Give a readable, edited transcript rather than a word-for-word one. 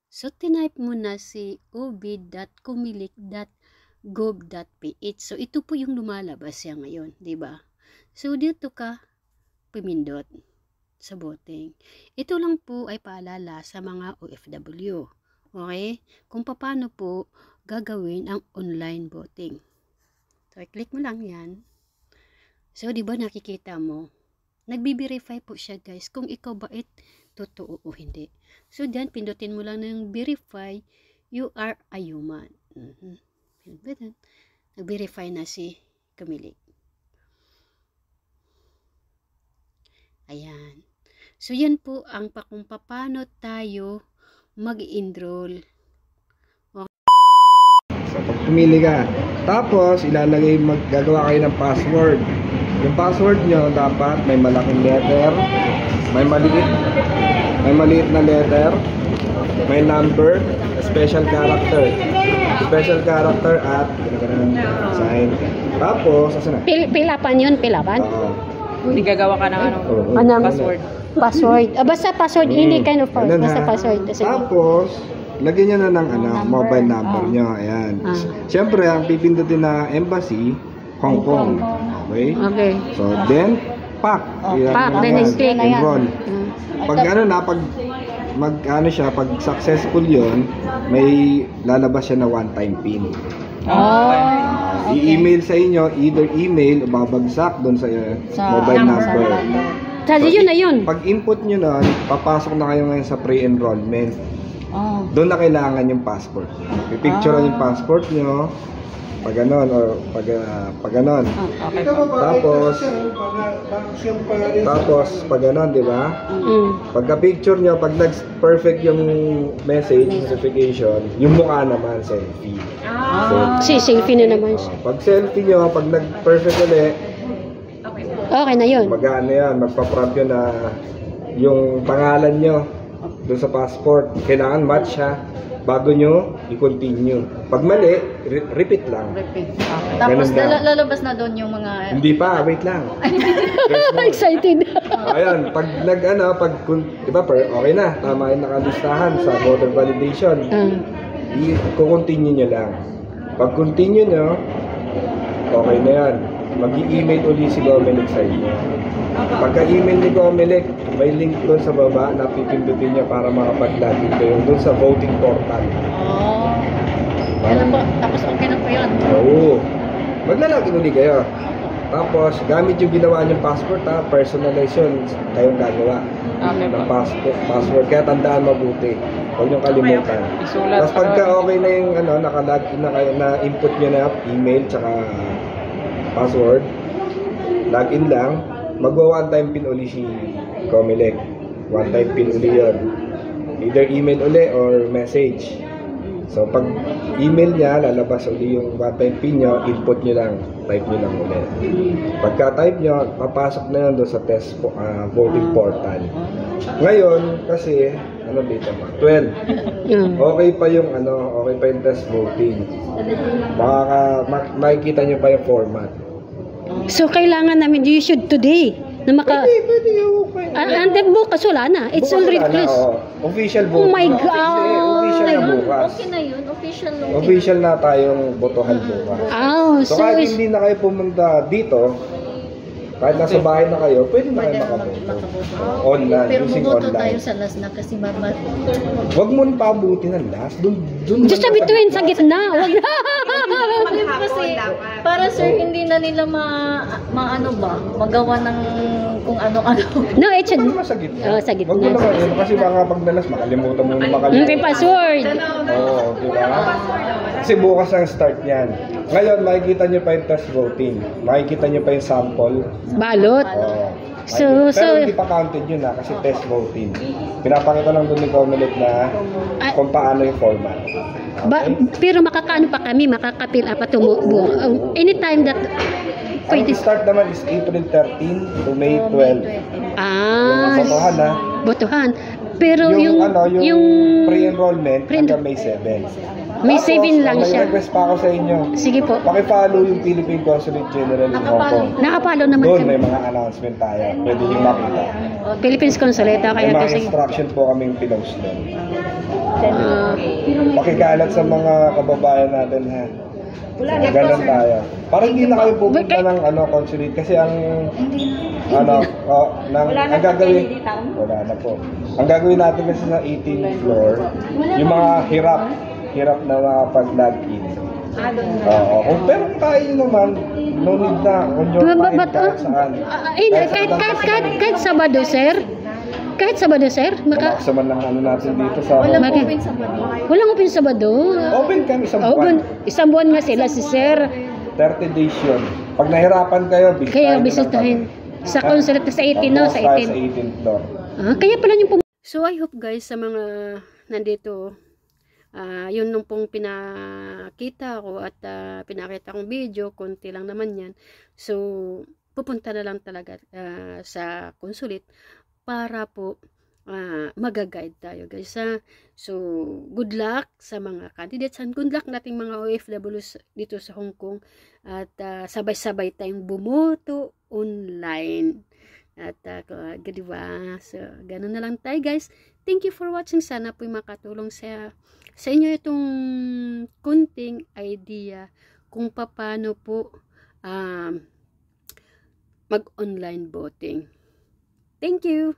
So, tinype mo na si obid.comelec.gov.ph. So, ito po yung lumalabas siya ngayon, di ba? So, dito ka pumindot sa voting. Ito lang po ay paalala sa mga OFW. Okay? Kung paano po gagawin ang online voting. So, i-click mo lang yan. So, di ba nakikita mo? Nagbi-verify po siya, guys, kung ikaw ba totoo o hindi. So, diyan, pindutin mo lang ng verify, you are a human. Nag-verify na si Comelec. Ayan. So, yan po ang kung paano tayo mag-enroll. So, pag pumili ka, tapos ilalagay, maggagawa kayo ng password. Yung password nyo dapat may malaking letter, may maliit na letter, may number, special character at sign. Tapos, asan na? Pilapan yun, pilapan? Hindi gagawa ka ng password. Password. Basta password, hindi kind of password. Basta password. Tapos, lagyan nyo na ng mobile number nyo. Ayan. Siyempre, ang pipindutin na embassy, Hong Kong. Okay? Okay. So, then, pack. Then click. Enroll. Pag pag successful yon, may lalabas siya na one-time pin. I-email sa inyo, either email o babagsak doon sa mobile number. Yun na yun. Pag input nyo na, papasok na kayo ngayon sa pre-enrollment. Doon na kailangan yung passport. Pipicturean yung passport nyo, pag ganon, o pag ganon. Tapos pag ganon, di ba? Pagka-picture nyo, pag nag-perfect yung message, notification, yung mukha naman, selfie. Selfie na naman siya. Pag selfie nyo, pag nag-perfect ulit, okay na yun. Mag-ano yan, magpa-prompt yun na yung pangalan nyo doon sa passport. Kailangan match ha. Bago nyo, i-continue. Pag mali, repeat lang. Repeat. Tapos lalabas na doon yung mga... Hindi pa, wait lang. Excited. Ayun, pag di ba, okay na, tama yung nakalistahan sa voter validation. I-continue nyo lang. Pag continue nyo, okay na yan. Mag-i-email ulit si Comelec sa inyo. Pagka-email ni Comelec, may link doon sa baba na pipindutin niya para makapag-login kayo doon sa voting portal. Ano po? Tapos okay na po yun? Oo. Maglalagin ulit kayo. Tapos, gamit yung ginawa niyong passport ha, personalization kayong gagawa ng password. Kaya tandaan mabuti. Huwag niyong kalimutan. Tapos pagka okay na yung nakalagin na kayo, na input niyo na email tsaka password, login lang, magwa one-time pin uli si Comelec. One-time pin uli yun. Either email uli or message. So, pag email niya, lalabas uli yung one-time pin nyo, input nyo lang, type nyo lang ulit. Pagka-type nyo, papasok na yun doon sa test voting portal. Ngayon, kasi, ano dito ma? 12. Okay pa yung test voting. Makikita nyo pa yung format. So, kailangan namin, you should today, na Pwede okay. And then bukas, wala na. It's already closed. Official voting. Oh my God! Official na bukas. Okay na yun, official na. Official na tayong botohan bukas. So kahit hindi na kayo pumunta dito, kahit nasa bahay na kayo, pwede na kayo makaboto. Online, pero using bumoto online. tayo sa last na kasi Huwag mo pabuti ng last. Just sa between, sa gitna. Wag na. Kasi para sir, hindi na nila magawa ng kung ano-ano. No, it should. Sa gitna. Sa gitna. Huwag mo naman yun. Kasi baka pag nalas, makalimutan mo May password. Oo, diba? Kasi bukas ang start niyan. Ngayon, makikita nyo pa yung test voting. Makikita nyo pa yung sample. Balot. Pero hindi pa counted yun kasi test voting. Pinapakita lang doon ni Comelec na kung paano yung format. Pero makakaano pa kami, makakapil pa tumubo. Anytime that ang start naman is April 13 to May 12. Yung botohan botohan. Pero yung pre-enrollment hanggang May 7. May 7 lang siya. May request pa ako sa inyo. Sige po. Paki-follow yung Philippine Consulate General in Hong Kong. Nakapalo naman doon may mga announcement tayo. Pwede nyo makita. Philippines Consulate. May mga instruction po kaming pinost doon. pakikalat sa mga kababayan natin ha. Ganun tayo. Parang hindi na kayo pupunta ng consulate kasi ang ang gagawin wala na po. Ang gagawin natin kasi sa 18th floor, yung mga hirap na makapag-log-in. Pero kaya nyo naman, no need na on your time kahit saan. Kahit Sabado, sir? Kahit Sabado, sir? Sa man lang natin dito sa... Walang open Sabado. Walang open Sabado? Open kami isang buwan. Isang buwan nga sila si sir. 30 days yun. Pag nahirapan kayo, kaya bisitahin. Sa consulate sa 18, no? Sa 18. Sa 18th floor. Kaya pala yung So, I hope guys, sa mga nandito, yun nung pong pinakita ko at pinakita kong video, konti lang naman yan. So, pupunta na lang talaga sa consulate para po mag-guide tayo guys. So, good luck sa mga candidates and good luck nating mga OFWs dito sa Hong Kong at sabay-sabay tayong bumoto online. At diba? So, ganun na lang tayo guys. Thank you for watching. Sana po makatulong sa inyo itong kunting idea kung paano po mag-online voting. Thank you!